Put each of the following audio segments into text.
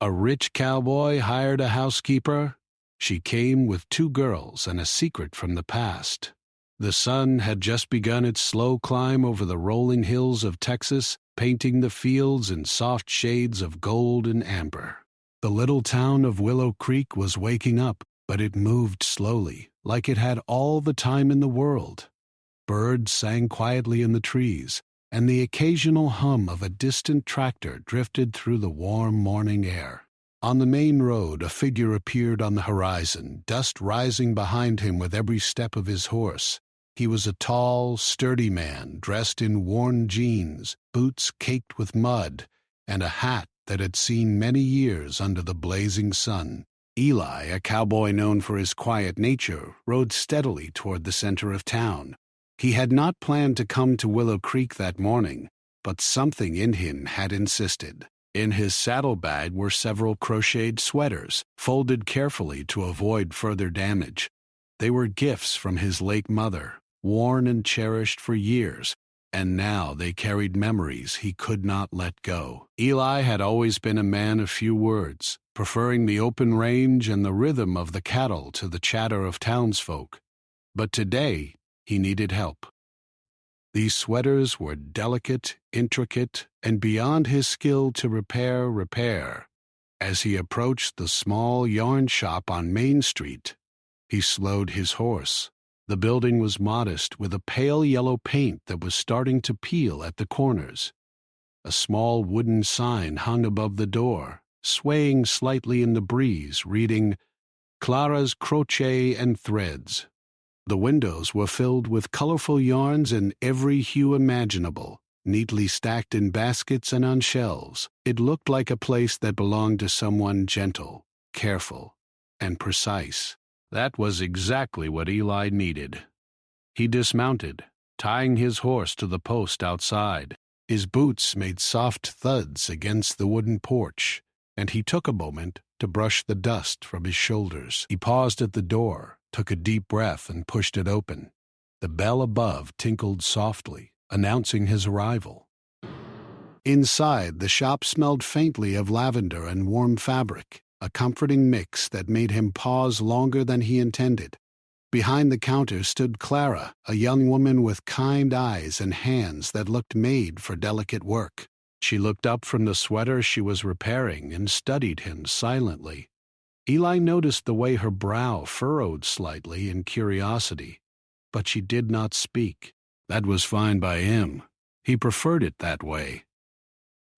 A rich cowboy hired a housekeeper. She came with two girls and a secret from the past. The sun had just begun its slow climb over the rolling hills of Texas, painting the fields in soft shades of gold and amber. The little town of Willow Creek was waking up, but it moved slowly, like it had all the time in the world. Birds sang quietly in the trees, and the occasional hum of a distant tractor drifted through the warm morning air. On the main road, a figure appeared on the horizon, dust rising behind him with every step of his horse. He was a tall, sturdy man, dressed in worn jeans, boots caked with mud, and a hat that had seen many years under the blazing sun. Eli, a cowboy known for his quiet nature, rode steadily toward the center of town. He had not planned to come to Willow Creek that morning, but something in him had insisted. In his saddlebag were several crocheted sweaters, folded carefully to avoid further damage. They were gifts from his late mother, worn and cherished for years, and now they carried memories he could not let go. Eli had always been a man of few words, preferring the open range and the rhythm of the cattle to the chatter of townsfolk. But today, he needed help. These sweaters were delicate, intricate, and beyond his skill to repair. As he approached the small yarn shop on Main Street, he slowed his horse. The building was modest, with a pale yellow paint that was starting to peel at the corners. A small wooden sign hung above the door, swaying slightly in the breeze, reading, "Clara's Crochet and Threads." The windows were filled with colorful yarns in every hue imaginable, neatly stacked in baskets and on shelves. It looked like a place that belonged to someone gentle, careful, and precise. That was exactly what Eli needed. He dismounted, tying his horse to the post outside. His boots made soft thuds against the wooden porch, and he took a moment to brush the dust from his shoulders. He paused at the door, took a deep breath, and pushed it open. The bell above tinkled softly, announcing his arrival. Inside, the shop smelled faintly of lavender and warm fabric, a comforting mix that made him pause longer than he intended. Behind the counter stood Clara, a young woman with kind eyes and hands that looked made for delicate work. She looked up from the sweater she was repairing and studied him silently. Eli noticed the way her brow furrowed slightly in curiosity, but she did not speak. That was fine by him. He preferred it that way.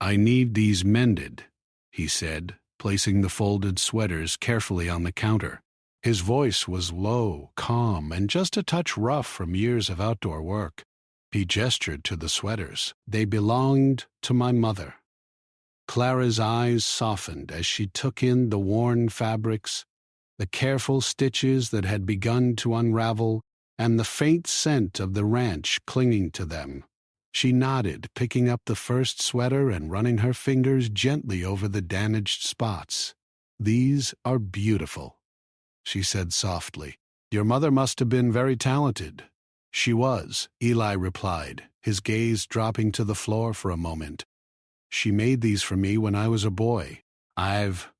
"I need these mended," he said, placing the folded sweaters carefully on the counter. His voice was low, calm, and just a touch rough from years of outdoor work. He gestured to the sweaters. "They belonged to my mother." Clara's eyes softened as she took in the worn fabrics, the careful stitches that had begun to unravel, and the faint scent of the ranch clinging to them. She nodded, picking up the first sweater and running her fingers gently over the damaged spots. "These are beautiful," she said softly. "Your mother must have been very talented." "She was," Eli replied, his gaze dropping to the floor for a moment. "She made these for me when I was a boy. I've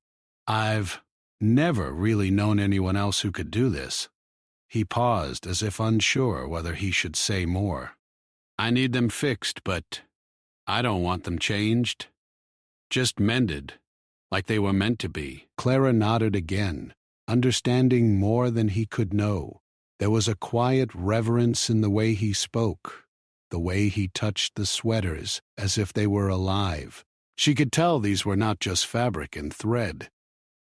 never really known anyone else who could do this." He paused as if unsure whether he should say more. "I need them fixed, but I don't want them changed. Just mended, like they were meant to be." Clara nodded again, understanding more than he could know. There was a quiet reverence in the way he spoke, the way he touched the sweaters as if they were alive. She could tell these were not just fabric and thread.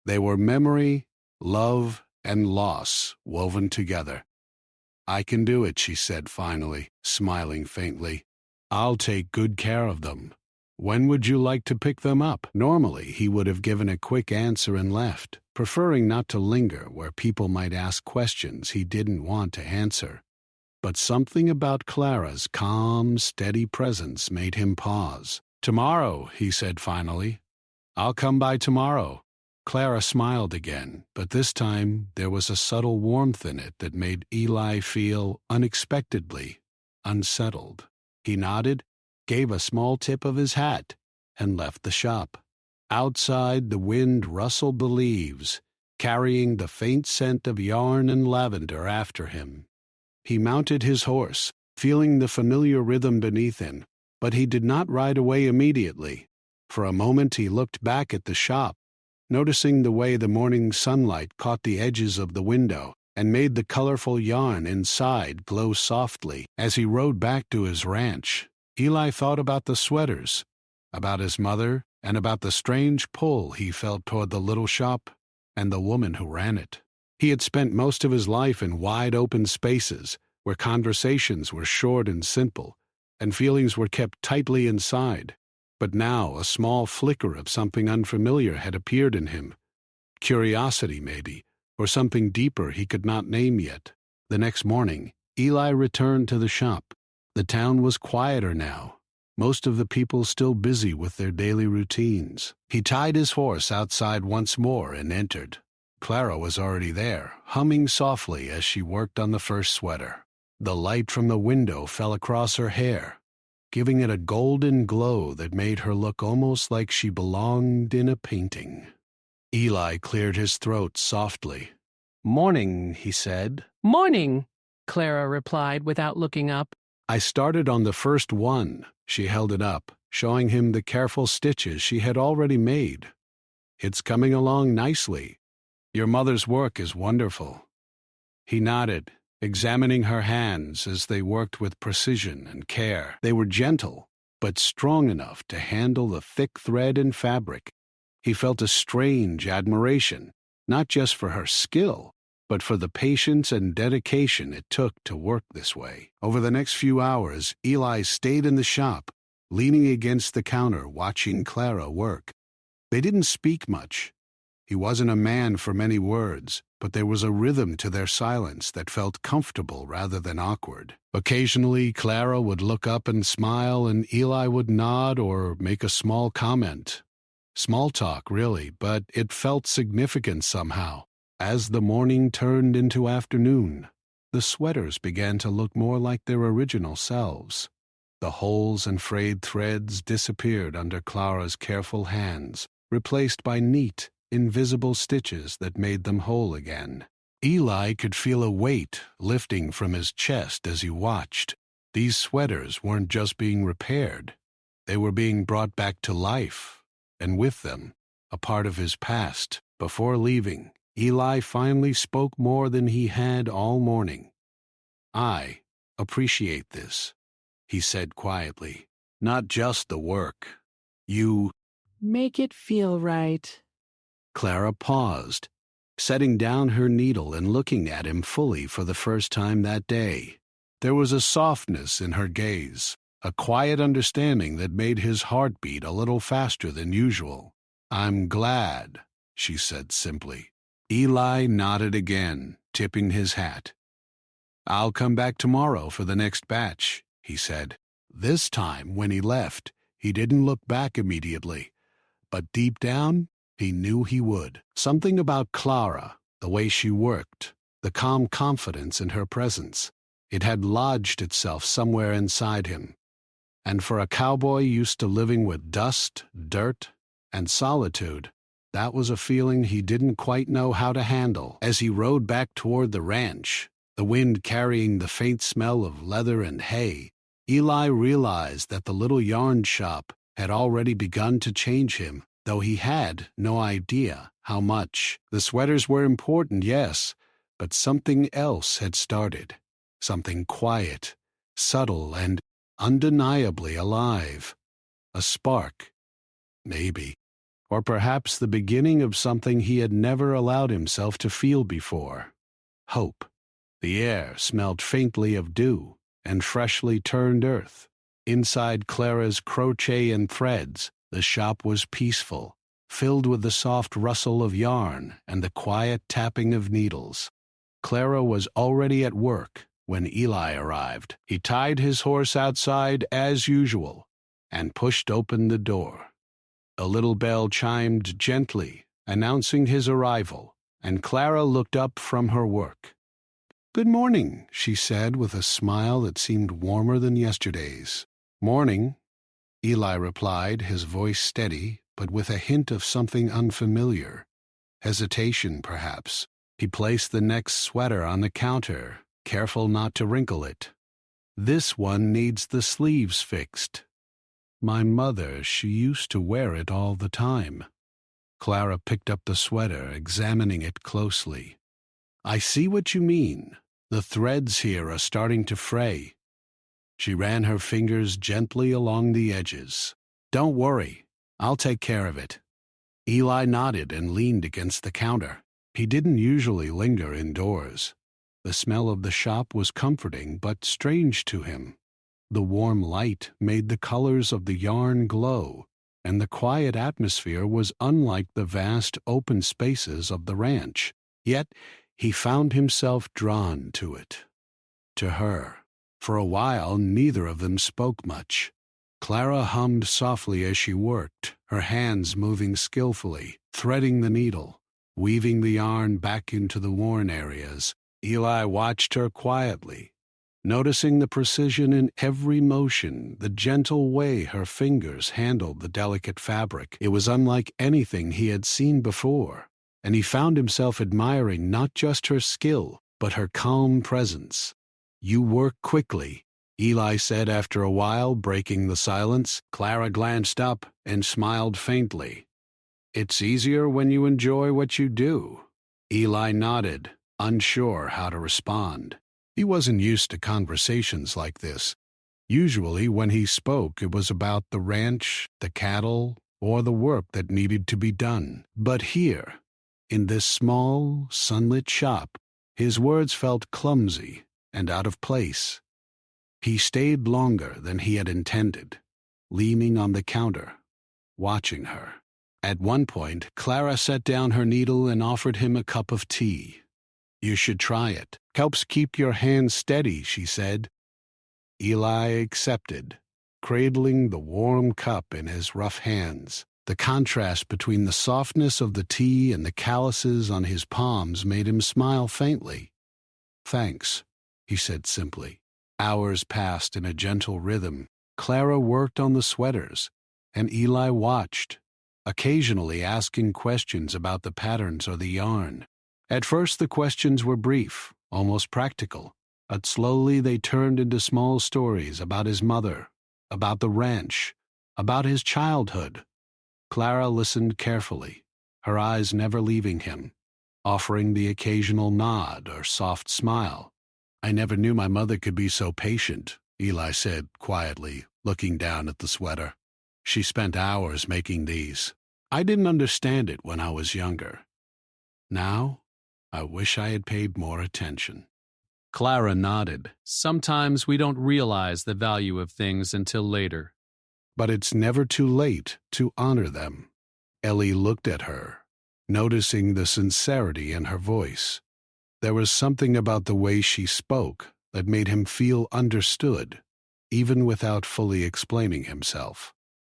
They were memory, love, and loss woven together. "I can do it," she said finally, smiling faintly. "I'll take good care of them. When would you like to pick them up?" Normally, he would have given a quick answer and left, preferring not to linger where people might ask questions he didn't want to answer. But something about Clara's calm, steady presence made him pause. "Tomorrow," he said finally. "I'll come by tomorrow." Clara smiled again, but this time there was a subtle warmth in it that made Eli feel unexpectedly unsettled. He nodded, gave a small tip of his hat, and left the shop. Outside, the wind rustled the leaves, carrying the faint scent of yarn and lavender after him. He mounted his horse, feeling the familiar rhythm beneath him, but he did not ride away immediately. For a moment he looked back at the shop, noticing the way the morning sunlight caught the edges of the window and made the colorful yarn inside glow softly. As he rode back to his ranch, Eli thought about the sweaters, about his mother, and about the strange pull he felt toward the little shop and the woman who ran it. He had spent most of his life in wide open spaces where conversations were short and simple, and feelings were kept tightly inside. But now a small flicker of something unfamiliar had appeared in him. Curiosity, maybe, or something deeper he could not name yet. The next morning, Eli returned to the shop. The town was quieter now, most of the people still busy with their daily routines. He tied his horse outside once more and entered. Clara was already there, humming softly as she worked on the first sweater. The light from the window fell across her hair, giving it a golden glow that made her look almost like she belonged in a painting. Eli cleared his throat softly. "Morning," he said. "Morning," Clara replied without looking up. "I started on the first one." She held it up, showing him the careful stitches she had already made. "It's coming along nicely. Your mother's work is wonderful." He nodded, examining her hands as they worked with precision and care. They were gentle, but strong enough to handle the thick thread and fabric. He felt a strange admiration, not just for her skill, but for the patience and dedication it took to work this way. Over the next few hours, Eli stayed in the shop, leaning against the counter, watching Clara work. They didn't speak much. He wasn't a man for many words, but there was a rhythm to their silence that felt comfortable rather than awkward. Occasionally, Clara would look up and smile, and Eli would nod or make a small comment. Small talk, really, but it felt significant somehow. As the morning turned into afternoon, the sweaters began to look more like their original selves. The holes and frayed threads disappeared under Clara's careful hands, replaced by neat, invisible stitches that made them whole again. Eli could feel a weight lifting from his chest as he watched. These sweaters weren't just being repaired. They were being brought back to life, and with them, a part of his past. Before leaving, Eli finally spoke more than he had all morning. "I appreciate this," he said quietly. "Not just the work. You "Make it feel right." Clara paused, setting down her needle and looking at him fully for the first time that day. There was a softness in her gaze, a quiet understanding that made his heart beat a little faster than usual. "I'm glad," she said simply. Eli nodded again, tipping his hat. "I'll come back tomorrow for the next batch," he said. This time, when he left, he didn't look back immediately, but deep down, he knew he would. Something about Clara, the way she worked, the calm confidence in her presence, it had lodged itself somewhere inside him. And for a cowboy used to living with dust, dirt, and solitude, that was a feeling he didn't quite know how to handle. As he rode back toward the ranch, the wind carrying the faint smell of leather and hay, Eli realized that the little yarn shop had already begun to change him, though he had no idea how much. The sweaters were important, yes, but something else had started. Something quiet, subtle, and undeniably alive. A spark, maybe. Or perhaps the beginning of something he had never allowed himself to feel before. Hope. The air smelled faintly of dew and freshly turned earth. Inside Clara's crochet and threads, the shop was peaceful, filled with the soft rustle of yarn and the quiet tapping of needles. Clara was already at work when Eli arrived. He tied his horse outside as usual and pushed open the door. A little bell chimed gently, announcing his arrival, and Clara looked up from her work. "Good morning," she said with a smile that seemed warmer than yesterday's. "Morning," Eli replied, his voice steady but with a hint of something unfamiliar. Hesitation, perhaps. He placed the next sweater on the counter, careful not to wrinkle it. "This one needs the sleeves fixed." "My mother, she used to wear it all the time." Clara picked up the sweater, examining it closely. "I see what you mean. The threads here are starting to fray." She ran her fingers gently along the edges. "Don't worry, I'll take care of it." Eli nodded and leaned against the counter. He didn't usually linger indoors. The smell of the shop was comforting but strange to him. The warm light made the colors of the yarn glow, and the quiet atmosphere was unlike the vast open spaces of the ranch. Yet he found himself drawn to it, to her. For a while, neither of them spoke much. Clara hummed softly as she worked, her hands moving skillfully, threading the needle, weaving the yarn back into the worn areas. Eli watched her quietly, noticing the precision in every motion, the gentle way her fingers handled the delicate fabric. It was unlike anything he had seen before, and he found himself admiring not just her skill, but her calm presence. "You work quickly," Eli said after a while, breaking the silence. Clara glanced up and smiled faintly. "It's easier when you enjoy what you do." Eli nodded, unsure how to respond. He wasn't used to conversations like this. Usually when he spoke, it was about the ranch, the cattle, or the work that needed to be done. But here, in this small, sunlit shop, his words felt clumsy and out of place. He stayed longer than he had intended, leaning on the counter, watching her. At one point, Clara set down her needle and offered him a cup of tea. "You should try it. Helps keep your hands steady," she said. Eli accepted, cradling the warm cup in his rough hands. The contrast between the softness of the tea and the calluses on his palms made him smile faintly. "Thanks," he said simply. Hours passed in a gentle rhythm. Clara worked on the sweaters, and Eli watched, occasionally asking questions about the patterns or the yarn. At first the questions were brief, almost practical, but slowly they turned into small stories about his mother, about the ranch, about his childhood. Clara listened carefully, her eyes never leaving him, offering the occasional nod or soft smile. "I never knew my mother could be so patient," Eli said quietly, looking down at the sweater. "She spent hours making these. I didn't understand it when I was younger. Now, I wish I had paid more attention." Clara nodded. "Sometimes we don't realize the value of things until later. But it's never too late to honor them." Ellie looked at her, noticing the sincerity in her voice. There was something about the way she spoke that made him feel understood, even without fully explaining himself.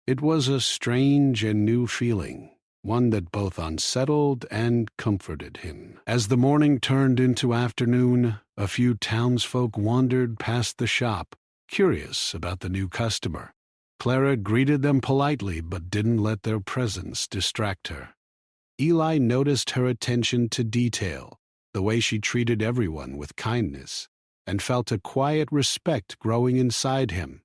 It was a strange and new feeling, one that both unsettled and comforted him. As the morning turned into afternoon, a few townsfolk wandered past the shop, curious about the new customer. Clara greeted them politely but didn't let their presence distract her. Eli noticed her attention to detail, the way she treated everyone with kindness, and felt a quiet respect growing inside him.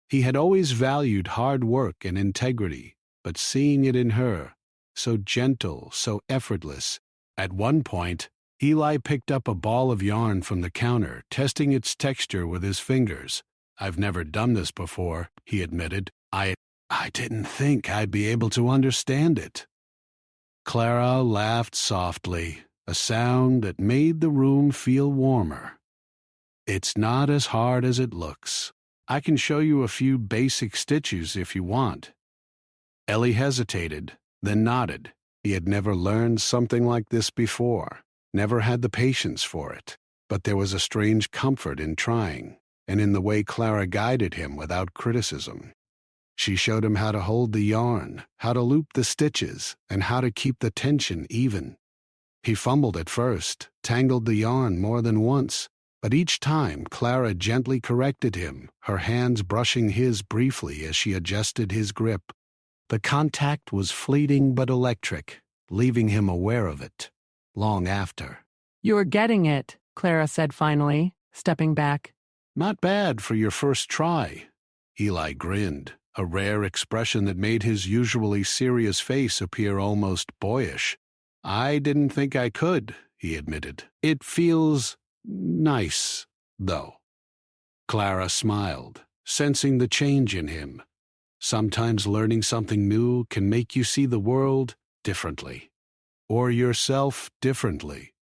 He had always valued hard work and integrity, but seeing it in her, so gentle, so effortless. At one point, Eli picked up a ball of yarn from the counter, testing its texture with his fingers. "I've never done this before," he admitted. I didn't think I'd be able to understand it." Clara laughed softly, a sound that made the room feel warmer. "It's not as hard as it looks. I can show you a few basic stitches if you want." Ellie hesitated, then nodded. He had never learned something like this before, never had the patience for it, but there was a strange comfort in trying, and in the way Clara guided him without criticism. She showed him how to hold the yarn, how to loop the stitches, and how to keep the tension even. He fumbled at first, tangled the yarn more than once, but each time Clara gently corrected him, her hands brushing his briefly as she adjusted his grip. The contact was fleeting but electric, leaving him aware of it long after. "You're getting it," Clara said finally, stepping back. "Not bad for your first try." Eli grinned, a rare expression that made his usually serious face appear almost boyish. "I didn't think I could," he admitted. "It feels nice, though." Clara smiled, sensing the change in him. Sometimes learning something new can make you see the world differently, or yourself differently.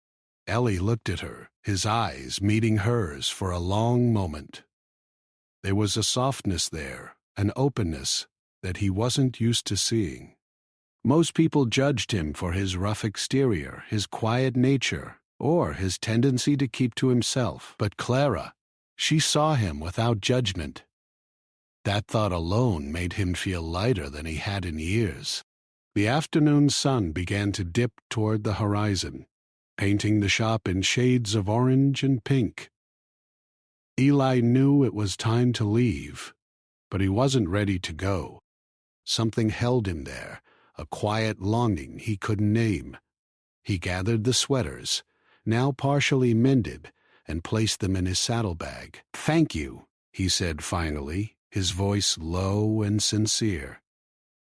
Ellie looked at her, his eyes meeting hers for a long moment. There was a softness there, an openness that he wasn't used to seeing. Most people judged him for his rough exterior, his quiet nature, or his tendency to keep to himself. But Clara, she saw him without judgment. That thought alone made him feel lighter than he had in years. The afternoon sun began to dip toward the horizon, painting the shop in shades of orange and pink. Eli knew it was time to leave, but he wasn't ready to go. Something held him there, a quiet longing he couldn't name. He gathered the sweaters, now partially mended, and placed them in his saddlebag. "Thank you," he said finally, his voice low and sincere.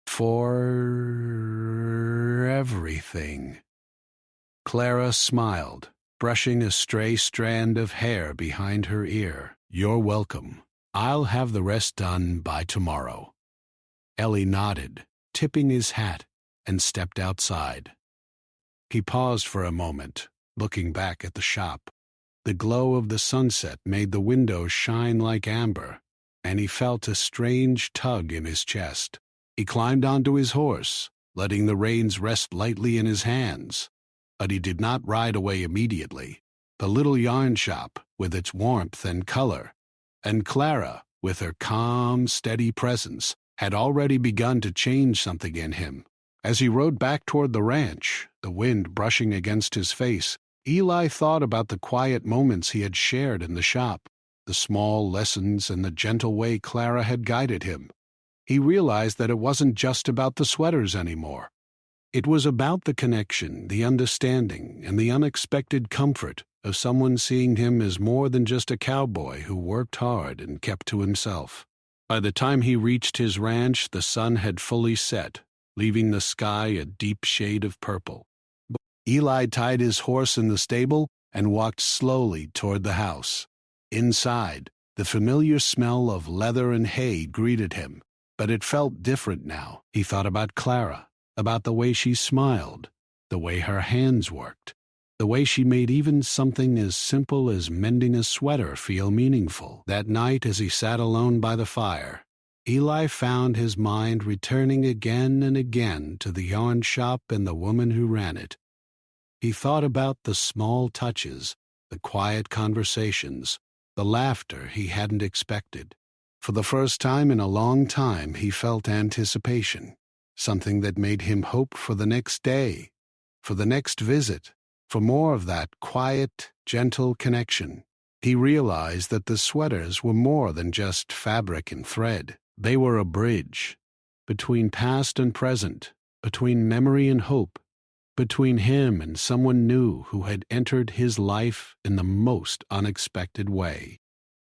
"For everything." Clara smiled, brushing a stray strand of hair behind her ear. "You're welcome. I'll have the rest done by tomorrow." Ellie nodded, tipping his hat, and stepped outside. He paused for a moment, looking back at the shop. The glow of the sunset made the windows shine like amber, and he felt a strange tug in his chest. He climbed onto his horse, letting the reins rest lightly in his hands. But he did not ride away immediately. The little yarn shop, with its warmth and color, and Clara, with her calm, steady presence, had already begun to change something in him. As he rode back toward the ranch, the wind brushing against his face, Eli thought about the quiet moments he had shared in the shop, the small lessons and the gentle way Clara had guided him. He realized that it wasn't just about the sweaters anymore. It was about the connection, the understanding, and the unexpected comfort of someone seeing him as more than just a cowboy who worked hard and kept to himself. By the time he reached his ranch, the sun had fully set, leaving the sky a deep shade of purple. Eli tied his horse in the stable and walked slowly toward the house. Inside, the familiar smell of leather and hay greeted him, but it felt different now. He thought about Clara, about the way she smiled, the way her hands worked, the way she made even something as simple as mending a sweater feel meaningful. That night, as he sat alone by the fire, Eli found his mind returning again and again to the yarn shop and the woman who ran it. He thought about the small touches, the quiet conversations, the laughter he hadn't expected. For the first time in a long time, he felt anticipation, something that made him hope for the next day, for the next visit, for more of that quiet, gentle connection. He realized that the sweaters were more than just fabric and thread. They were a bridge between past and present, between memory and hope, between him and someone new who had entered his life in the most unexpected way.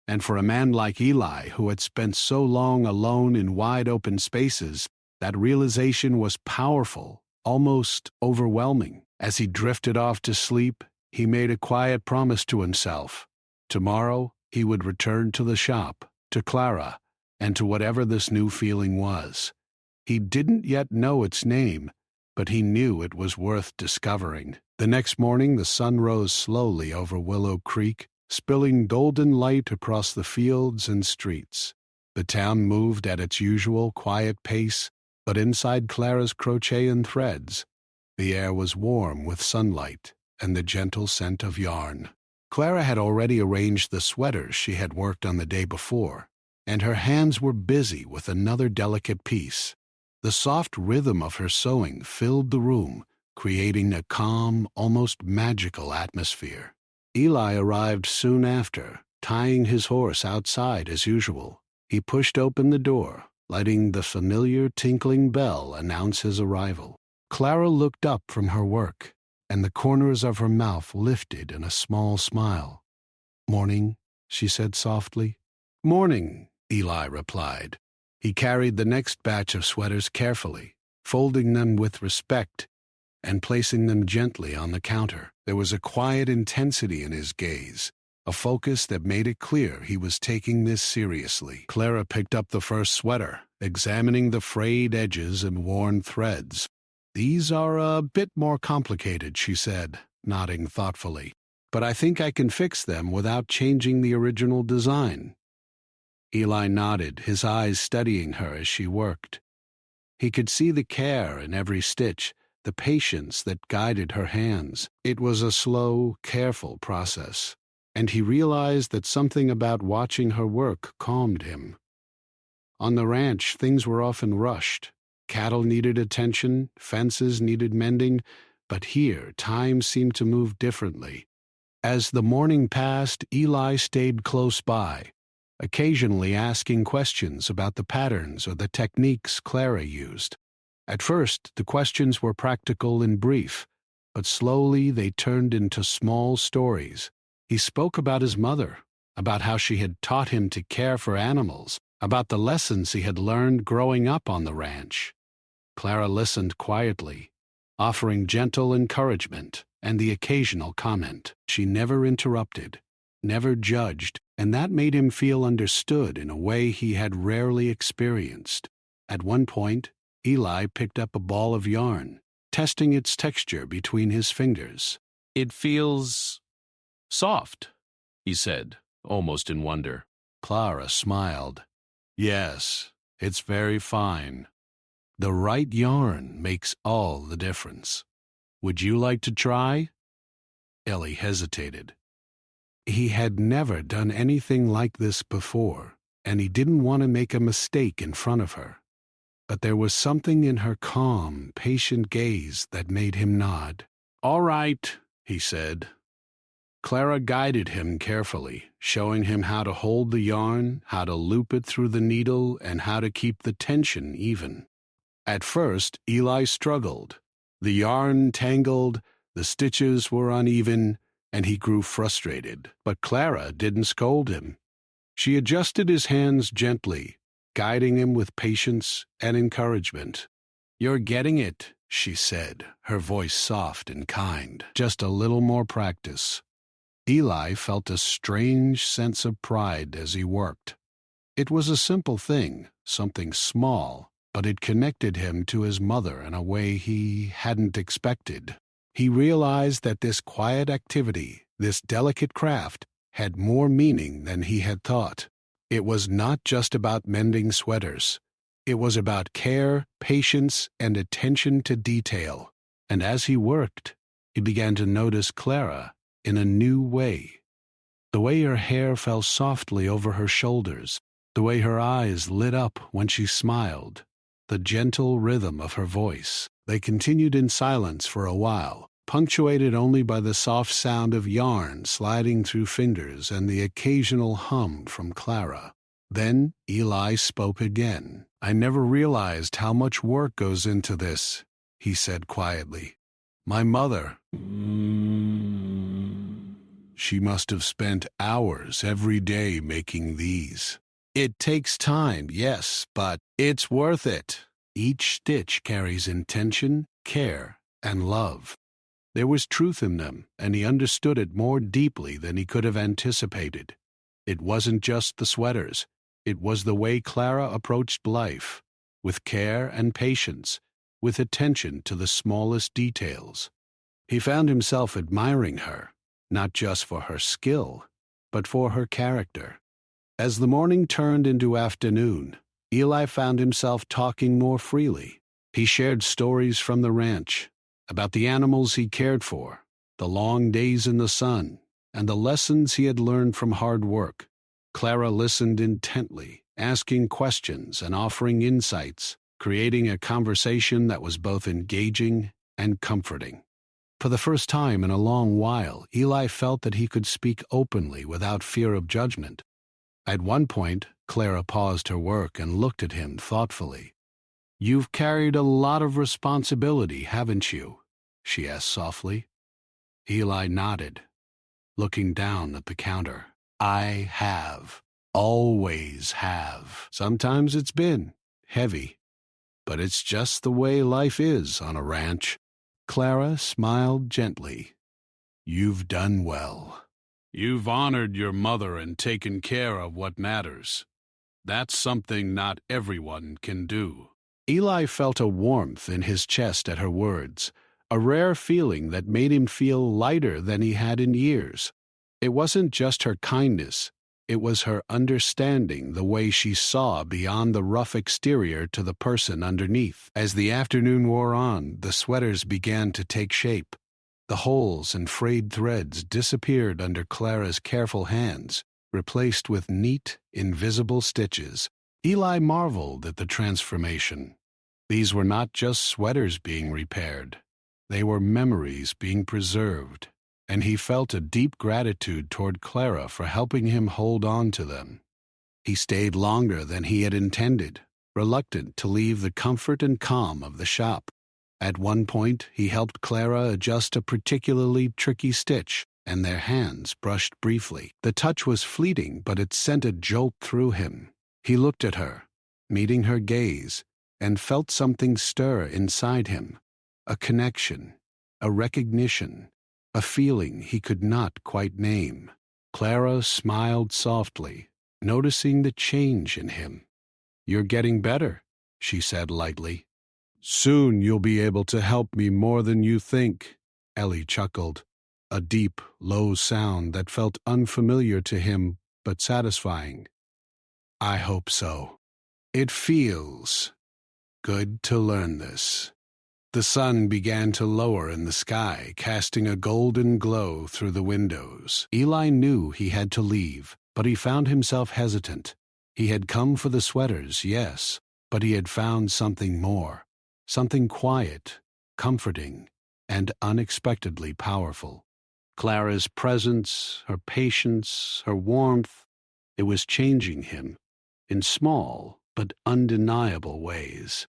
And for a man like Eli, who had spent so long alone in wide-open spaces, that realization was powerful, almost overwhelming. As he drifted off to sleep, he made a quiet promise to himself. Tomorrow, he would return to the shop, to Clara, and to whatever this new feeling was. He didn't yet know its name, but he knew it was worth discovering. The next morning, the sun rose slowly over Willow Creek, spilling golden light across the fields and streets. The town moved at its usual quiet pace, but inside Clara's crochet and threads, the air was warm with sunlight and the gentle scent of yarn. Clara had already arranged the sweaters she had worked on the day before, and her hands were busy with another delicate piece. The soft rhythm of her sewing filled the room, creating a calm, almost magical atmosphere. Eli arrived soon after, tying his horse outside as usual. He pushed open the door, letting the familiar tinkling bell announce his arrival. Clara looked up from her work, and the corners of her mouth lifted in a small smile. "Morning," she said softly. "Morning," Eli replied. He carried the next batch of sweaters carefully, folding them with respect and placing them gently on the counter. There was a quiet intensity in his gaze, a focus that made it clear he was taking this seriously. Clara picked up the first sweater, examining the frayed edges and worn threads. "These are a bit more complicated," she said, nodding thoughtfully. "But I think I can fix them without changing the original design." Eli nodded, his eyes studying her as she worked. He could see the care in every stitch, the patience that guided her hands. It was a slow, careful process, and he realized that something about watching her work calmed him. On the ranch, things were often rushed. Cattle needed attention, fences needed mending, but here time seemed to move differently. As the morning passed, Eli stayed close by, occasionally asking questions about the patterns or the techniques Clara used. At first, the questions were practical and brief, but slowly they turned into small stories. He spoke about his mother, about how she had taught him to care for animals, about the lessons he had learned growing up on the ranch. Clara listened quietly, offering gentle encouragement and the occasional comment. She never interrupted, never judged, and that made him feel understood in a way he had rarely experienced. At one point, Eli picked up a ball of yarn, testing its texture between his fingers. "It feels soft," he said, almost in wonder. Clara smiled. "Yes, it's very fine. The right yarn makes all the difference. Would you like to try?" Ellie hesitated. He had never done anything like this before, and he didn't want to make a mistake in front of her. But there was something in her calm, patient gaze that made him nod. "All right," he said. Clara guided him carefully, showing him how to hold the yarn, how to loop it through the needle, and how to keep the tension even. At first, Eli struggled. The yarn tangled, the stitches were uneven, and he grew frustrated. But Clara didn't scold him. She adjusted his hands gently, guiding him with patience and encouragement. "You're getting it," she said, her voice soft and kind. "Just a little more practice." Eli felt a strange sense of pride as he worked. It was a simple thing, something small, but it connected him to his mother in a way he hadn't expected. He realized that this quiet activity, this delicate craft, had more meaning than he had thought. It was not just about mending sweaters. It was about care, patience, and attention to detail. And as he worked, he began to notice Clara in a new way. The way her hair fell softly over her shoulders, the way her eyes lit up when she smiled, the gentle rhythm of her voice. They continued in silence for a while, punctuated only by the soft sound of yarn sliding through fingers and the occasional hum from Clara. Then Eli spoke again. "I never realized how much work goes into this," he said quietly. "My mother, she must have spent hours every day making these. It takes time, yes, but it's worth it. Each stitch carries intention, care, and love." There was truth in them, and he understood it more deeply than he could have anticipated. It wasn't just the sweaters. It was the way Clara approached life, with care and patience, with attention to the smallest details. He found himself admiring her, not just for her skill, but for her character. As the morning turned into afternoon, Eli found himself talking more freely. He shared stories from the ranch, about the animals he cared for, the long days in the sun, and the lessons he had learned from hard work. Clara listened intently, asking questions and offering insights, creating a conversation that was both engaging and comforting. For the first time in a long while, Eli felt that he could speak openly without fear of judgment. At one point, Clara paused her work and looked at him thoughtfully. "You've carried a lot of responsibility, haven't you?" she asked softly. Eli nodded, looking down at the counter. "I have. Always have. Sometimes it's been heavy, but it's just the way life is on a ranch." Clara smiled gently. "You've done well. You've honored your mother and taken care of what matters. That's something not everyone can do." Eli felt a warmth in his chest at her words, a rare feeling that made him feel lighter than he had in years. It wasn't just her kindness, it was her understanding, the way she saw beyond the rough exterior to the person underneath. As the afternoon wore on, the sweaters began to take shape. The holes and frayed threads disappeared under Clara's careful hands, replaced with neat, invisible stitches. Eli marveled at the transformation. These were not just sweaters being repaired. They were memories being preserved, and he felt a deep gratitude toward Clara for helping him hold on to them. He stayed longer than he had intended, reluctant to leave the comfort and calm of the shop. At one point, he helped Clara adjust a particularly tricky stitch, and their hands brushed briefly. The touch was fleeting, but it sent a jolt through him. He looked at her, meeting her gaze, and felt something stir inside him. A connection, a recognition, a feeling he could not quite name. Clara smiled softly, noticing the change in him. "You're getting better," she said lightly. "Soon you'll be able to help me more than you think," Ellie chuckled, a deep, low sound that felt unfamiliar to him but satisfying. "I hope so. It feels good to learn this." The sun began to lower in the sky, casting a golden glow through the windows. Eli knew he had to leave, but he found himself hesitant. He had come for the sweaters, yes, but he had found something more, something quiet, comforting, and unexpectedly powerful. Clara's presence, her patience, her warmth, it was changing him in small but undeniable ways.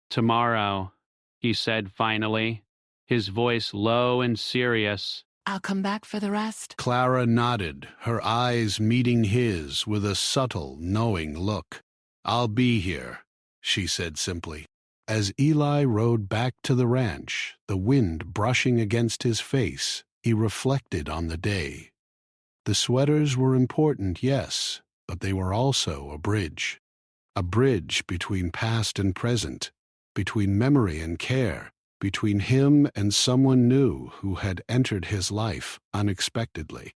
"Tomorrow," he said finally, his voice low and serious. "I'll come back for the rest." Clara nodded, her eyes meeting his with a subtle, knowing look. "I'll be here," she said simply. As Eli rode back to the ranch, the wind brushing against his face, he reflected on the day. The sweaters were important, yes, but they were also a bridge. A bridge between past and present, between memory and care, between him and someone new who had entered his life unexpectedly.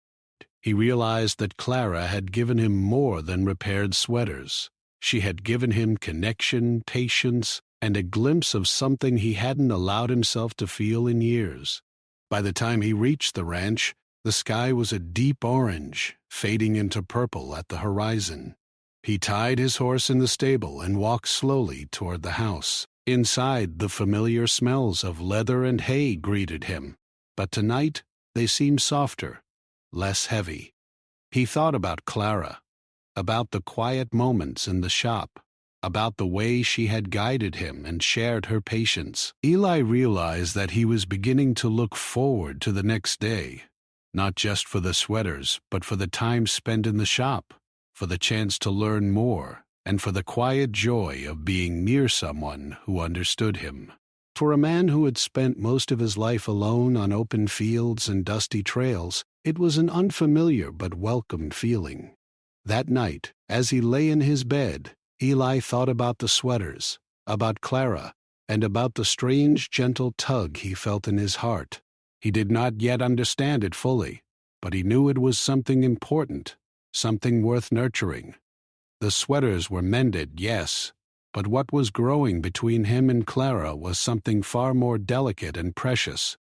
He realized that Clara had given him more than repaired sweaters. She had given him connection, patience, and a glimpse of something he hadn't allowed himself to feel in years. By the time he reached the ranch, the sky was a deep orange, fading into purple at the horizon. He tied his horse in the stable and walked slowly toward the house. Inside, the familiar smells of leather and hay greeted him, but tonight they seemed softer, less heavy. He thought about Clara, about the quiet moments in the shop, about the way she had guided him and shared her patience. Eli realized that he was beginning to look forward to the next day, not just for the sweaters, but for the time spent in the shop, for the chance to learn more, and for the quiet joy of being near someone who understood him. For a man who had spent most of his life alone on open fields and dusty trails, it was an unfamiliar but welcomed feeling. That night, as he lay in his bed, Eli thought about the sweaters, about Clara, and about the strange, gentle tug he felt in his heart. He did not yet understand it fully, but he knew it was something important, something worth nurturing. The sweaters were mended, yes, but what was growing between him and Clara was something far more delicate and precious.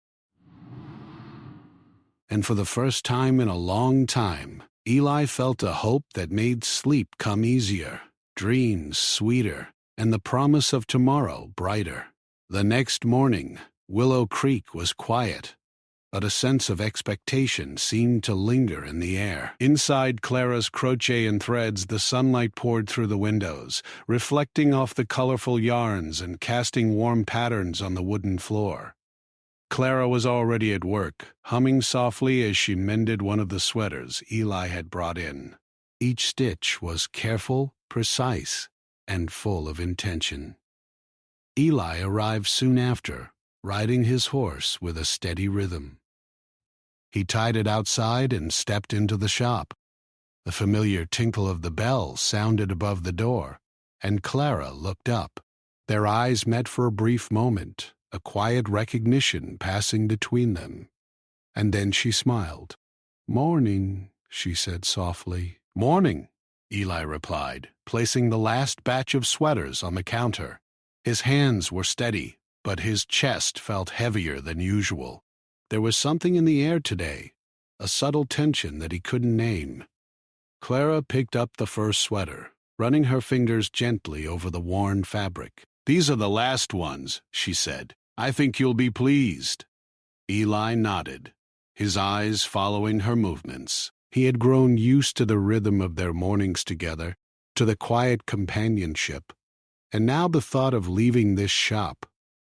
And for the first time in a long time, Eli felt a hope that made sleep come easier, dreams sweeter, and the promise of tomorrow brighter. The next morning, Willow Creek was quiet. but a sense of expectation seemed to linger in the air. Inside Clara's crochet and threads, the sunlight poured through the windows, reflecting off the colorful yarns and casting warm patterns on the wooden floor. Clara was already at work, humming softly as she mended one of the sweaters Eli had brought in. Each stitch was careful, precise, and full of intention. Eli arrived soon after, riding his horse with a steady rhythm. He tied it outside and stepped into the shop. The familiar tinkle of the bell sounded above the door, and Clara looked up. Their eyes met for a brief moment, a quiet recognition passing between them. And then she smiled. "Morning," she said softly. "Morning," Eli replied, placing the last batch of sweaters on the counter. His hands were steady, but his chest felt heavier than usual. There was something in the air today, a subtle tension that he couldn't name. Clara picked up the first sweater, running her fingers gently over the worn fabric. "These are the last ones," she said. "I think you'll be pleased." Eli nodded, his eyes following her movements. He had grown used to the rhythm of their mornings together, to the quiet companionship, and now the thought of leaving this shop,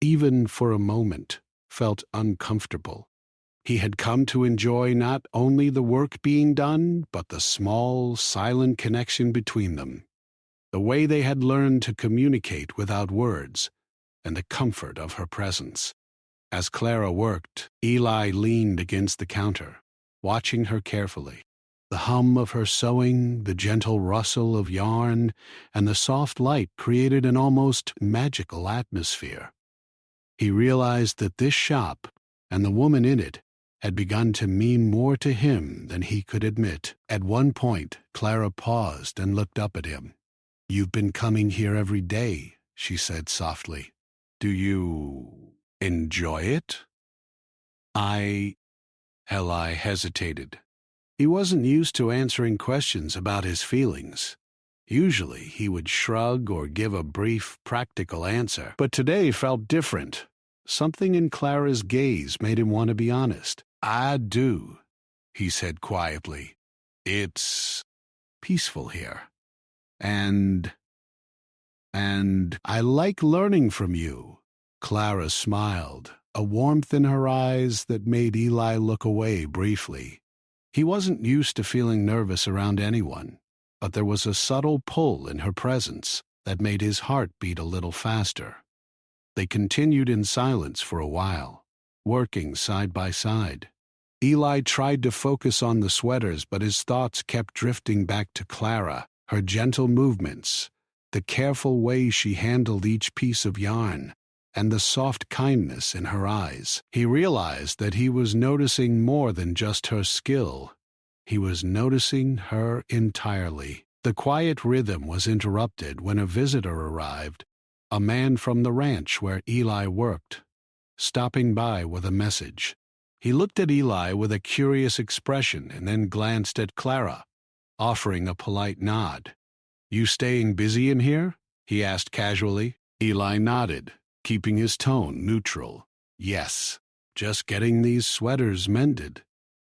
even for a moment, felt uncomfortable. He had come to enjoy not only the work being done, but the small, silent connection between them, the way they had learned to communicate without words, and the comfort of her presence. As Clara worked, Eli leaned against the counter, watching her carefully. The hum of her sewing, the gentle rustle of yarn, and the soft light created an almost magical atmosphere. He realized that this shop, and the woman in it, had begun to mean more to him than he could admit. At one point, Clara paused and looked up at him. "You've been coming here every day," she said softly. "Do you enjoy it?" Eli hesitated. He wasn't used to answering questions about his feelings. Usually he would shrug or give a brief, practical answer, but today felt different. Something in Clara's gaze made him want to be honest. "I do," he said quietly. "It's peaceful here. And I like learning from you." Clara smiled, a warmth in her eyes that made Eli look away briefly. He wasn't used to feeling nervous around anyone, but there was a subtle pull in her presence that made his heart beat a little faster. They continued in silence for a while, working side by side. Eli tried to focus on the sweaters, but his thoughts kept drifting back to Clara, her gentle movements, the careful way she handled each piece of yarn, and the soft kindness in her eyes. He realized that he was noticing more than just her skill. He was noticing her entirely. The quiet rhythm was interrupted when a visitor arrived, a man from the ranch where Eli worked, stopping by with a message. He looked at Eli with a curious expression and then glanced at Clara, offering a polite nod. "You staying busy in here?" he asked casually. Eli nodded, keeping his tone neutral. "Yes, just getting these sweaters mended."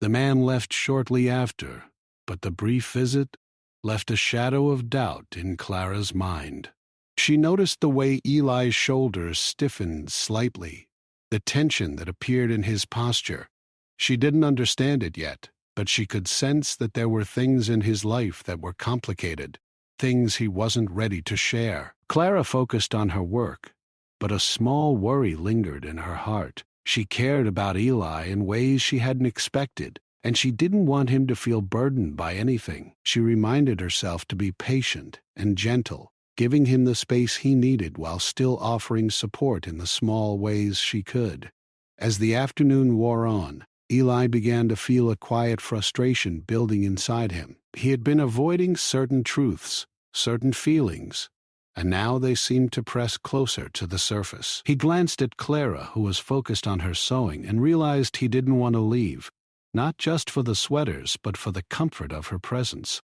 The man left shortly after, but the brief visit left a shadow of doubt in Clara's mind. She noticed the way Eli's shoulders stiffened slightly, the tension that appeared in his posture. She didn't understand it yet, but she could sense that there were things in his life that were complicated, things he wasn't ready to share. Clara focused on her work, but a small worry lingered in her heart. She cared about Eli in ways she hadn't expected, and she didn't want him to feel burdened by anything. She reminded herself to be patient and gentle, giving him the space he needed while still offering support in the small ways she could. As the afternoon wore on, Eli began to feel a quiet frustration building inside him. He had been avoiding certain truths, certain feelings, and now they seemed to press closer to the surface. He glanced at Clara, who was focused on her sewing, and realized he didn't want to leave, not just for the sweaters, but for the comfort of her presence.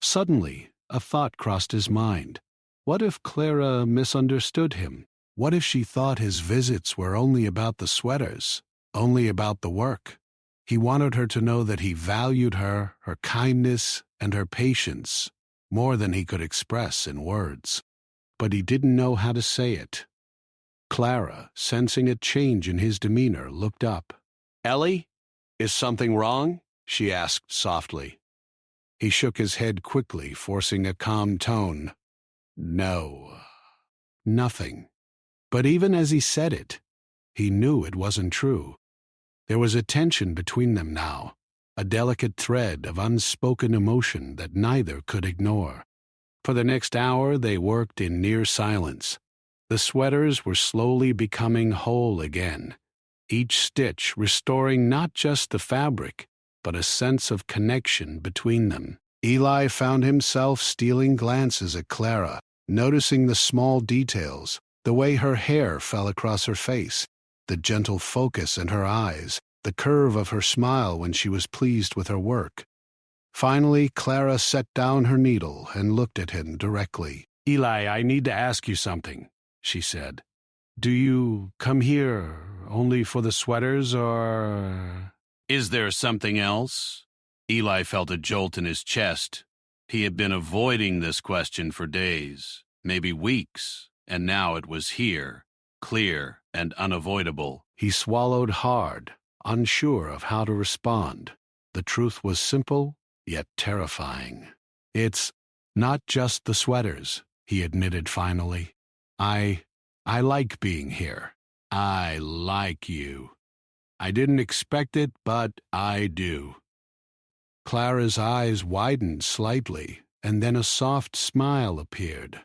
Suddenly, a thought crossed his mind. What if Clara misunderstood him? What if she thought his visits were only about the sweaters? only about the work. He wanted her to know that he valued her, her kindness, and her patience more than he could express in words. But he didn't know how to say it. Clara, sensing a change in his demeanor, looked up. "Ellie, is something wrong?" she asked softly. He shook his head quickly, forcing a calm tone. "No, nothing." But even as he said it, he knew it wasn't true. There was a tension between them now, a delicate thread of unspoken emotion that neither could ignore. For the next hour they worked in near silence. The sweaters were slowly becoming whole again, each stitch restoring not just the fabric, but a sense of connection between them. Eli found himself stealing glances at Clara, noticing the small details, the way her hair fell across her face, the gentle focus in her eyes, the curve of her smile when she was pleased with her work. Finally, Clara set down her needle and looked at him directly. "Eli, I need to ask you something," she said. "Do you come here only for the sweaters, or—" "Is there something else?" Eli felt a jolt in his chest. He had been avoiding this question for days, maybe weeks, and now it was here, clear and unavoidable. He swallowed hard, unsure of how to respond. The truth was simple, yet terrifying. "It's not just the sweaters," he admitted finally. I like being here. I like you. I didn't expect it, but I do." Clara's eyes widened slightly, and then a soft smile appeared.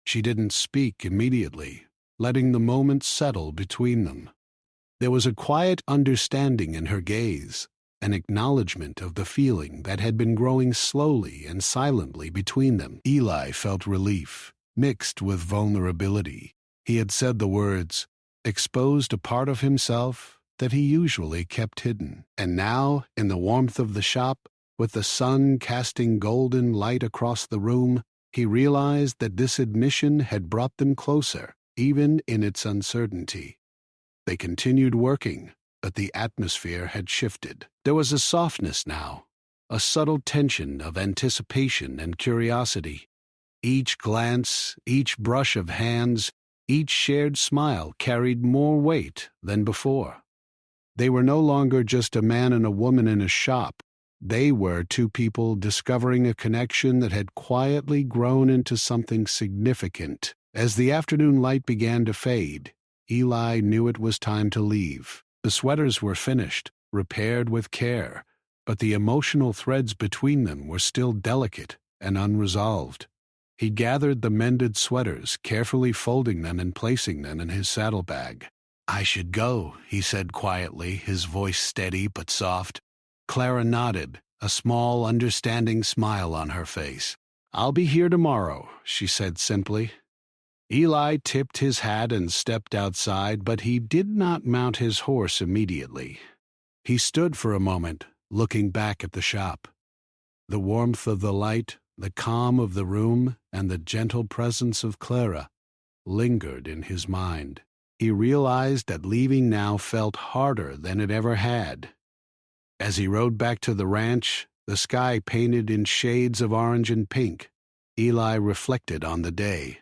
She didn't speak immediately, letting the moment settle between them. There was a quiet understanding in her gaze, an acknowledgement of the feeling that had been growing slowly and silently between them. Eli felt relief, mixed with vulnerability. He had said the words, exposed a part of himself that he usually kept hidden. And now, in the warmth of the shop, with the sun casting golden light across the room, he realized that this admission had brought them closer, even in its uncertainty. They continued working, but the atmosphere had shifted. There was a softness now, a subtle tension of anticipation and curiosity. Each glance, each brush of hands, each shared smile carried more weight than before. They were no longer just a man and a woman in a shop. They were two people discovering a connection that had quietly grown into something significant. As the afternoon light began to fade, Eli knew it was time to leave. The sweaters were finished, repaired with care, but the emotional threads between them were still delicate and unresolved. He gathered the mended sweaters, carefully folding them and placing them in his saddlebag. "I should go," he said quietly, his voice steady but soft. Clara nodded, a small, understanding smile on her face. "I'll be here tomorrow," she said simply. Eli tipped his hat and stepped outside, but he did not mount his horse immediately. He stood for a moment, looking back at the shop. The warmth of the light, the calm of the room, and the gentle presence of Clara lingered in his mind. He realized that leaving now felt harder than it ever had. As he rode back to the ranch, the sky painted in shades of orange and pink, Eli reflected on the day.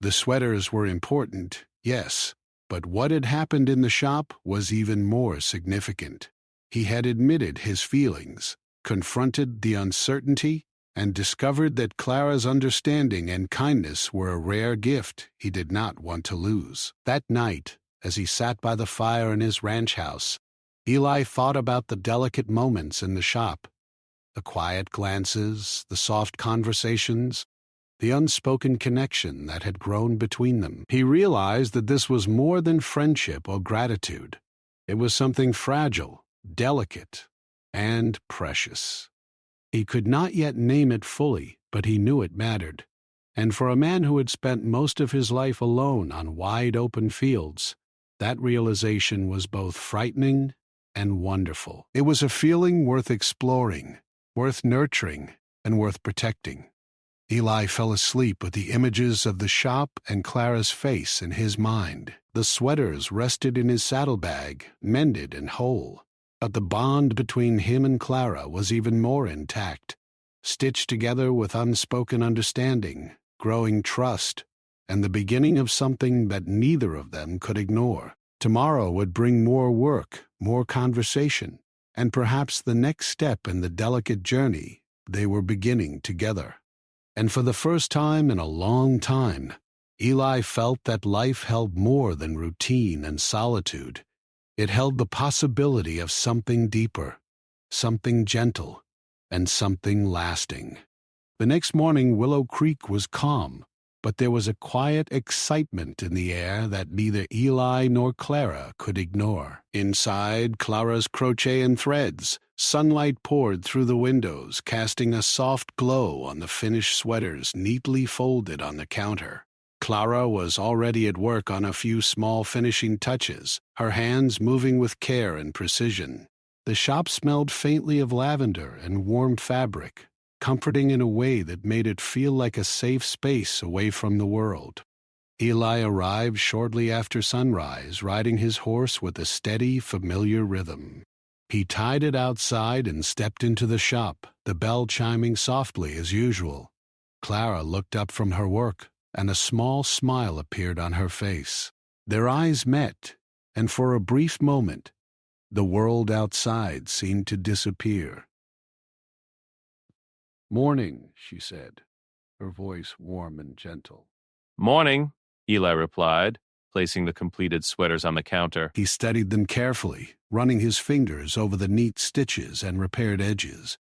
The sweaters were important, yes, but what had happened in the shop was even more significant. He had admitted his feelings, confronted the uncertainty, and discovered that Clara's understanding and kindness were a rare gift he did not want to lose. That night, as he sat by the fire in his ranch house, Eli thought about the delicate moments in the shop, the quiet glances, the soft conversations, the unspoken connection that had grown between them. He realized that this was more than friendship or gratitude. It was something fragile, delicate, and precious. He could not yet name it fully, but he knew it mattered. And for a man who had spent most of his life alone on wide open fields, that realization was both frightening and wonderful. It was a feeling worth exploring, worth nurturing, and worth protecting. Eli fell asleep with the images of the shop and Clara's face in his mind. The sweaters rested in his saddlebag, mended and whole. But the bond between him and Clara was even more intact, stitched together with unspoken understanding, growing trust, and the beginning of something that neither of them could ignore. Tomorrow would bring more work, more conversation, and perhaps the next step in the delicate journey they were beginning together. And for the first time in a long time, Eli felt that life held more than routine and solitude. It held the possibility of something deeper, something gentle, and something lasting. The next morning, Willow Creek was calm, but there was a quiet excitement in the air that neither Eli nor Clara could ignore. Inside Clara's crochet and threads, sunlight poured through the windows, casting a soft glow on the finished sweaters neatly folded on the counter. Clara was already at work on a few small finishing touches, her hands moving with care and precision. The shop smelled faintly of lavender and warm fabric, comforting in a way that made it feel like a safe space away from the world. Eli arrived shortly after sunrise, riding his horse with a steady, familiar rhythm. He tied it outside and stepped into the shop, the bell chiming softly as usual. Clara looked up from her work, and a small smile appeared on her face. Their eyes met, and for a brief moment, the world outside seemed to disappear. "Morning," she said, her voice warm and gentle. "Morning," Eli replied, placing the completed sweaters on the counter. He studied them carefully, running his fingers over the neat stitches and repaired edges.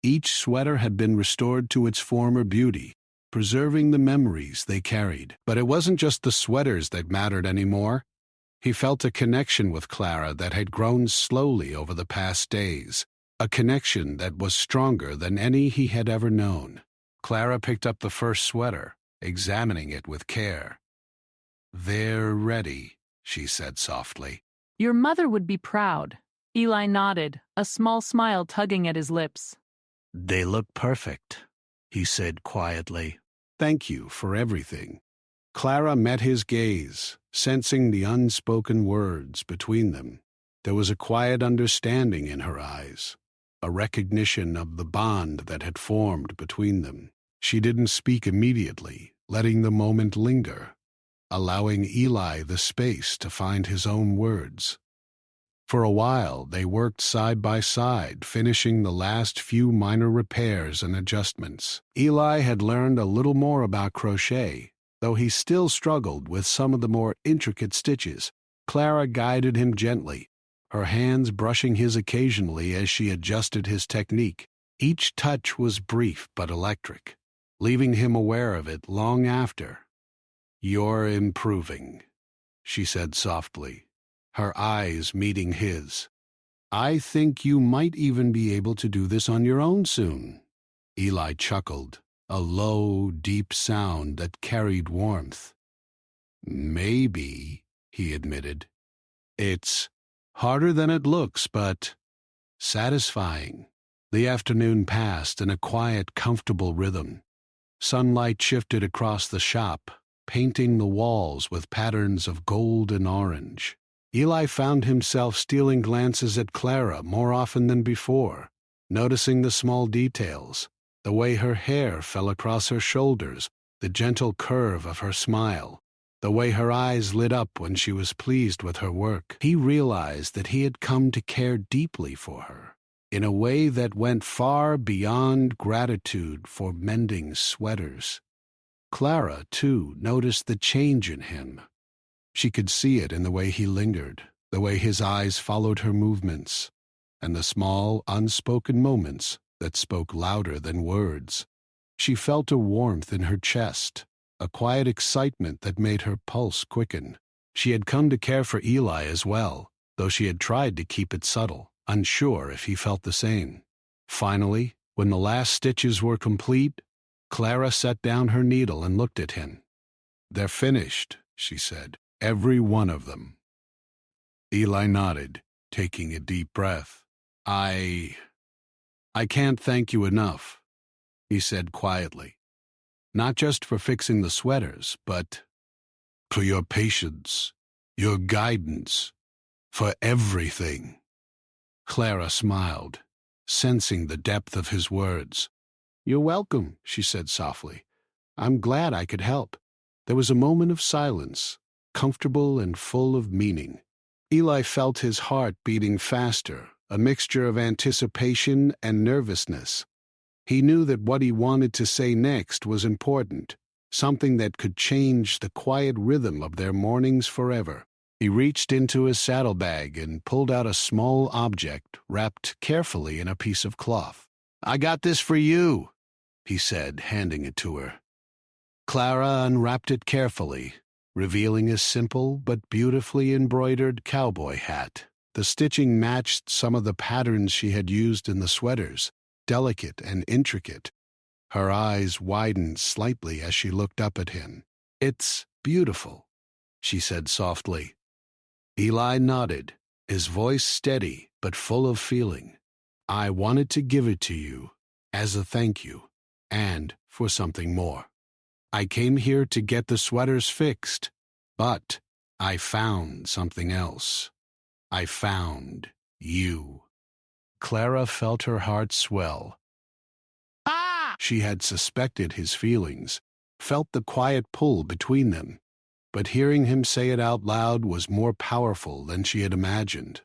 Each sweater had been restored to its former beauty, preserving the memories they carried. But it wasn't just the sweaters that mattered anymore. He felt a connection with Clara that had grown slowly over the past days, a connection that was stronger than any he had ever known. Clara picked up the first sweater, examining it with care. "They're ready," she said softly. Your mother would be proud. Eli nodded, a small smile tugging at his lips. "They look perfect," he said quietly. "Thank you for everything." Clara met his gaze, sensing the unspoken words between them. There was a quiet understanding in her eyes, a recognition of the bond that had formed between them. She didn't speak immediately, letting the moment linger, allowing Eli the space to find his own words. For a while, they worked side by side, finishing the last few minor repairs and adjustments. Eli had learned a little more about crochet, though he still struggled with some of the more intricate stitches. Clara guided him gently, her hands brushing his occasionally as she adjusted his technique. Each touch was brief but electric, leaving him aware of it long after. "You're improving," she said softly, her eyes meeting his. "I think you might even be able to do this on your own soon." Eli chuckled, a low, deep sound that carried warmth. "Maybe," he admitted. "It's harder than it looks, but satisfying." The afternoon passed in a quiet, comfortable rhythm. Sunlight shifted across the shop, painting the walls with patterns of gold and orange. Eli found himself stealing glances at Clara more often than before, noticing the small details, the way her hair fell across her shoulders, the gentle curve of her smile, the way her eyes lit up when she was pleased with her work. He realized that he had come to care deeply for her, in a way that went far beyond gratitude for mending sweaters. Clara, too, noticed the change in him. She could see it in the way he lingered, the way his eyes followed her movements, and the small, unspoken moments that spoke louder than words. She felt a warmth in her chest, a quiet excitement that made her pulse quicken. She had come to care for Eli as well, though she had tried to keep it subtle, unsure if he felt the same. Finally, when the last stitches were complete, Clara set down her needle and looked at him. "They're finished," she said. "Every one of them." Eli nodded, taking a deep breath. I can't thank you enough," he said quietly. Not just for fixing the sweaters, but for your patience, your guidance, for everything. Clara smiled, sensing the depth of his words. "You're welcome," she said softly. "I'm glad I could help." There was a moment of silence, comfortable and full of meaning. Eli felt his heart beating faster, a mixture of anticipation and nervousness. He knew that what he wanted to say next was important, something that could change the quiet rhythm of their mornings forever. He reached into his saddlebag and pulled out a small object wrapped carefully in a piece of cloth. "I got this for you," he said, handing it to her. Clara unwrapped it carefully, revealing a simple but beautifully embroidered cowboy hat. The stitching matched some of the patterns she had used in the sweaters, delicate and intricate. Her eyes widened slightly as she looked up at him. "It's beautiful," she said softly. Eli nodded, his voice steady but full of feeling. "I wanted to give it to you as a thank you, and for something more. I came here to get the sweaters fixed, but I found something else. I found you." Clara felt her heart swell. She had suspected his feelings, felt the quiet pull between them, but hearing him say it out loud was more powerful than she had imagined.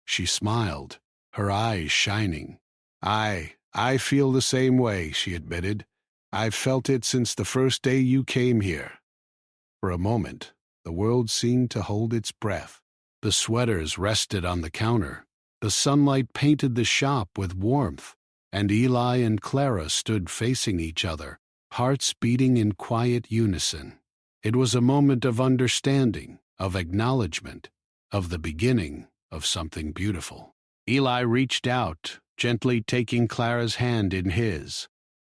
She smiled, her eyes shining. I feel the same way," she admitted. "I've felt it since the first day you came here." For a moment, the world seemed to hold its breath. The sweaters rested on the counter. The sunlight painted the shop with warmth, and Eli and Clara stood facing each other, hearts beating in quiet unison. It was a moment of understanding, of acknowledgement, of the beginning of something beautiful. Eli reached out, gently taking Clara's hand in his.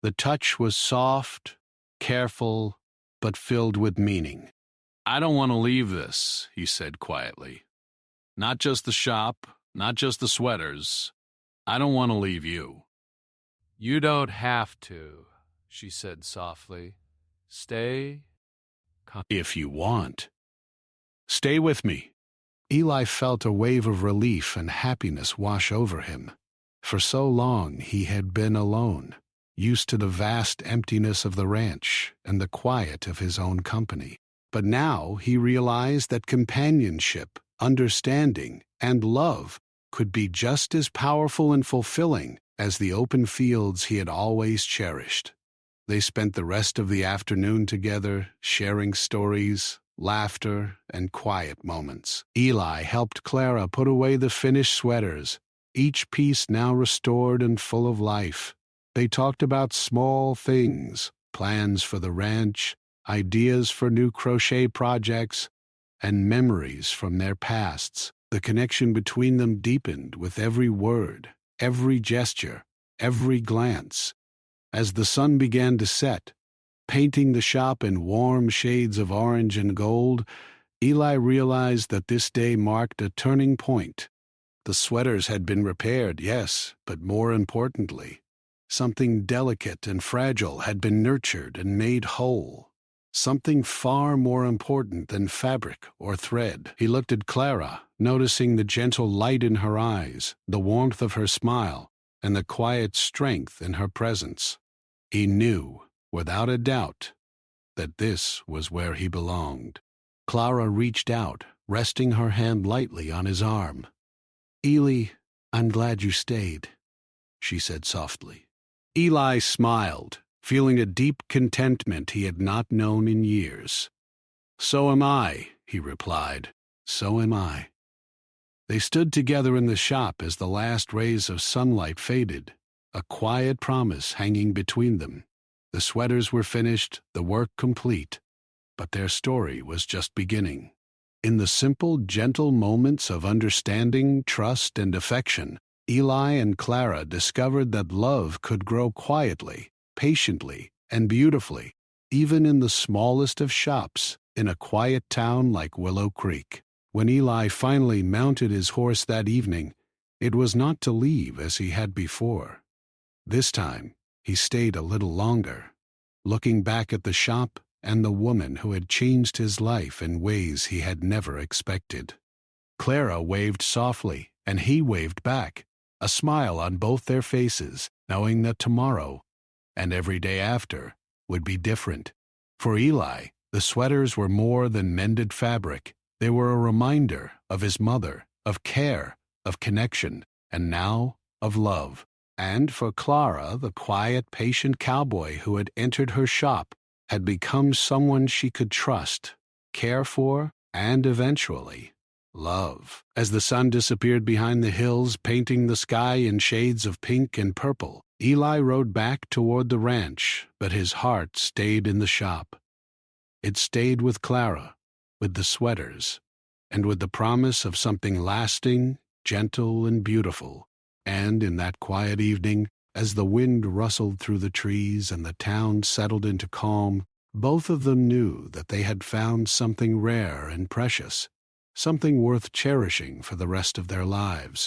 The touch was soft, careful, but filled with meaning. "I don't want to leave this," he said quietly. "Not just the shop, not just the sweaters. I don't want to leave you." "You don't have to," she said softly. "Stay." "If you want. Stay with me." Eli felt a wave of relief and happiness wash over him. For so long he had been alone, used to the vast emptiness of the ranch and the quiet of his own company. But now he realized that companionship, understanding, and love could be just as powerful and fulfilling as the open fields he had always cherished. They spent the rest of the afternoon together, sharing stories, laughter, and quiet moments. Eli helped Clara put away the finished sweaters, each piece now restored and full of life. They talked about small things, plans for the ranch, ideas for new crochet projects, and memories from their pasts. The connection between them deepened with every word, every gesture, every glance. As the sun began to set, painting the shop in warm shades of orange and gold, Eli realized that this day marked a turning point. The sweaters had been repaired, yes, but more importantly, something delicate and fragile had been nurtured and made whole. Something far more important than fabric or thread. He looked at Clara, noticing the gentle light in her eyes, the warmth of her smile, and the quiet strength in her presence. He knew, without a doubt, that this was where he belonged. Clara reached out, resting her hand lightly on his arm. "Eli, I'm glad you stayed," she said softly. Eli smiled, feeling a deep contentment he had not known in years. "So am I," he replied. "So am I." They stood together in the shop as the last rays of sunlight faded, a quiet promise hanging between them. The sweaters were finished, the work complete, but their story was just beginning. In the simple, gentle moments of understanding, trust, and affection, Eli and Clara discovered that love could grow quietly, patiently, and beautifully, even in the smallest of shops, in a quiet town like Willow Creek. When Eli finally mounted his horse that evening, it was not to leave as he had before. This time, he stayed a little longer, looking back at the shop and the woman who had changed his life in ways he had never expected. Clara waved softly, and he waved back, a smile on both their faces, knowing that tomorrow, and every day after, would be different. For Eli, the sweaters were more than mended fabric. They were a reminder of his mother, of care, of connection, and now of love. And for Clara, the quiet, patient cowboy who had entered her shop had become someone she could trust, care for, and eventually love. As the sun disappeared behind the hills, painting the sky in shades of pink and purple, Eli rode back toward the ranch, but his heart stayed in the shop. It stayed with Clara, with the sweaters, and with the promise of something lasting, gentle, and beautiful. And in that quiet evening, as the wind rustled through the trees and the town settled into calm, both of them knew that they had found something rare and precious, something worth cherishing for the rest of their lives.